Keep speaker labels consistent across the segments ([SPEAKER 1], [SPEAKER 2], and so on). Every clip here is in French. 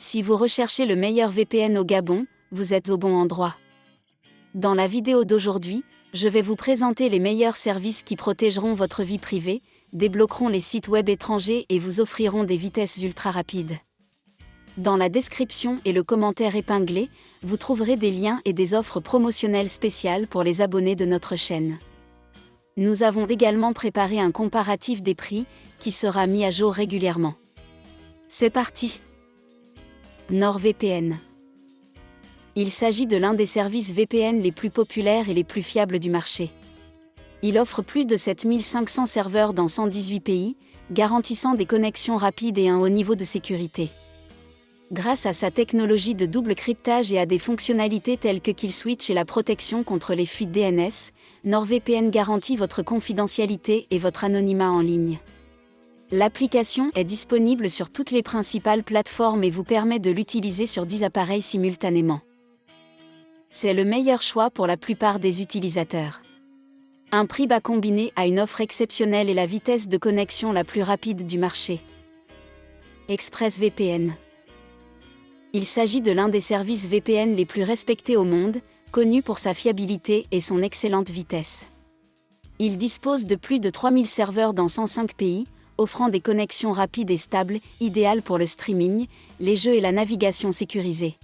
[SPEAKER 1] Si vous recherchez le meilleur VPN au Gabon, vous êtes au bon endroit. Dans la vidéo d'aujourd'hui, je vais vous présenter les meilleurs services qui protégeront votre vie privée, débloqueront les sites web étrangers et vous offriront des vitesses ultra rapides. Dans la description et le commentaire épinglé, vous trouverez des liens et des offres promotionnelles spéciales pour les abonnés de notre chaîne. Nous avons également préparé un comparatif des prix, qui sera mis à jour régulièrement. C'est parti! NordVPN. Il s'agit de l'un des services VPN les plus populaires et les plus fiables du marché. Il offre plus de 7500 serveurs dans 118 pays, garantissant des connexions rapides et un haut niveau de sécurité. Grâce à sa technologie de double cryptage et à des fonctionnalités telles que Kill Switch et la protection contre les fuites DNS, NordVPN garantit votre confidentialité et votre anonymat en ligne. L'application est disponible sur toutes les principales plateformes et vous permet de l'utiliser sur 10 appareils simultanément. C'est le meilleur choix pour la plupart des utilisateurs. Un prix bas combiné à une offre exceptionnelle et la vitesse de connexion la plus rapide du marché. ExpressVPN. Il s'agit de l'un des services VPN les plus respectés au monde, connu pour sa fiabilité et son excellente vitesse. Il dispose de plus de 3000 serveurs dans 105 pays, offrant des connexions rapides et stables, idéales pour le streaming, les jeux et la navigation sécurisée.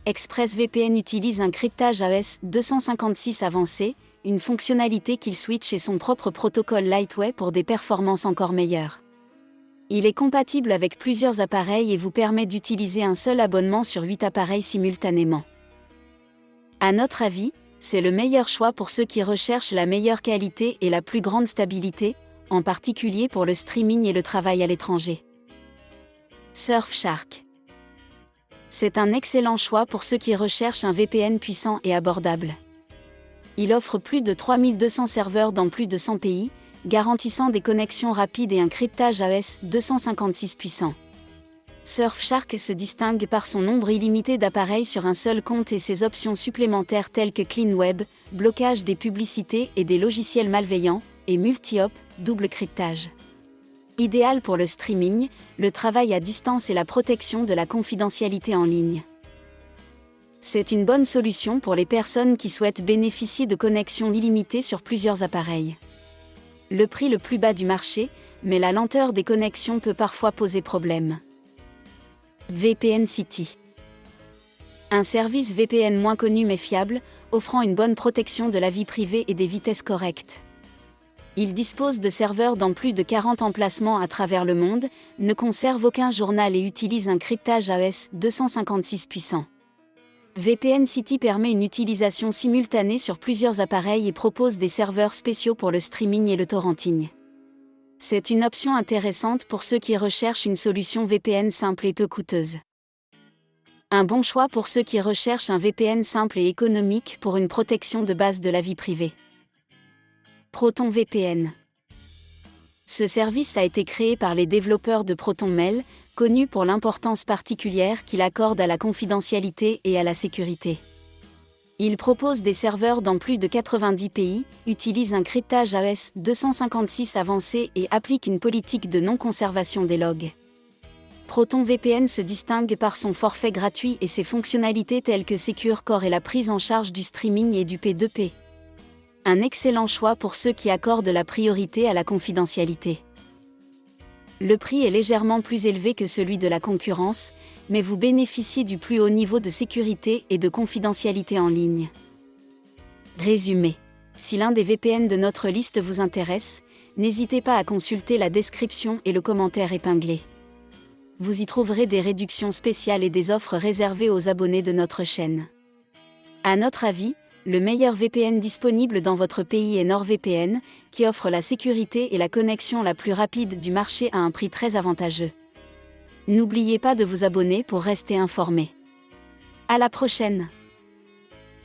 [SPEAKER 1] ExpressVPN utilise un cryptage AES 256 avancé, une fonctionnalité Kill Switch et son propre protocole Lightway pour des performances encore meilleures. Il est compatible avec plusieurs appareils et vous permet d'utiliser un seul abonnement sur 8 appareils simultanément. À notre avis, c'est le meilleur choix pour ceux qui recherchent la meilleure qualité et la plus grande stabilité, en particulier pour le streaming et le travail à l'étranger. Surfshark. C'est un excellent choix pour ceux qui recherchent un VPN puissant et abordable. Il offre plus de 3200 serveurs dans plus de 100 pays, garantissant des connexions rapides et un cryptage AES 256 puissant. Surfshark se distingue par son nombre illimité d'appareils sur un seul compte et ses options supplémentaires telles que Clean Web, blocage des publicités et des logiciels malveillants, et multi-hop, double cryptage. Idéal pour le streaming, le travail à distance et la protection de la confidentialité en ligne. C'est une bonne solution pour les personnes qui souhaitent bénéficier de connexions illimitées sur plusieurs appareils. Le prix le plus bas du marché, mais la lenteur des connexions peut parfois poser problème. VPN City. Un service VPN moins connu mais fiable, offrant une bonne protection de la vie privée et des vitesses correctes. Il dispose de serveurs dans plus de 40 emplacements à travers le monde, ne conserve aucun journal et utilise un cryptage AES 256 puissant. VPN City permet une utilisation simultanée sur plusieurs appareils et propose des serveurs spéciaux pour le streaming et le torrenting. C'est une option intéressante pour ceux qui recherchent une solution VPN simple et peu coûteuse. Un bon choix pour ceux qui recherchent un VPN simple et économique pour une protection de base de la vie privée. ProtonVPN. Ce service a été créé par les développeurs de ProtonMail, connus pour l'importance particulière qu'il accorde à la confidentialité et à la sécurité. Il propose des serveurs dans plus de 90 pays, utilise un cryptage AES 256 avancé et applique une politique de non-conservation des logs. ProtonVPN se distingue par son forfait gratuit et ses fonctionnalités telles que Secure Core et la prise en charge du streaming et du P2P. Un excellent choix pour ceux qui accordent la priorité à la confidentialité. Le prix est légèrement plus élevé que celui de la concurrence, mais vous bénéficiez du plus haut niveau de sécurité et de confidentialité en ligne. Résumé. Si l'un des VPN de notre liste vous intéresse, n'hésitez pas à consulter la description et le commentaire épinglé. Vous y trouverez des réductions spéciales et des offres réservées aux abonnés de notre chaîne. À notre avis, le meilleur VPN disponible dans votre pays est NordVPN, qui offre la sécurité et la connexion la plus rapide du marché à un prix très avantageux. N'oubliez pas de vous abonner pour rester informé. À la prochaine!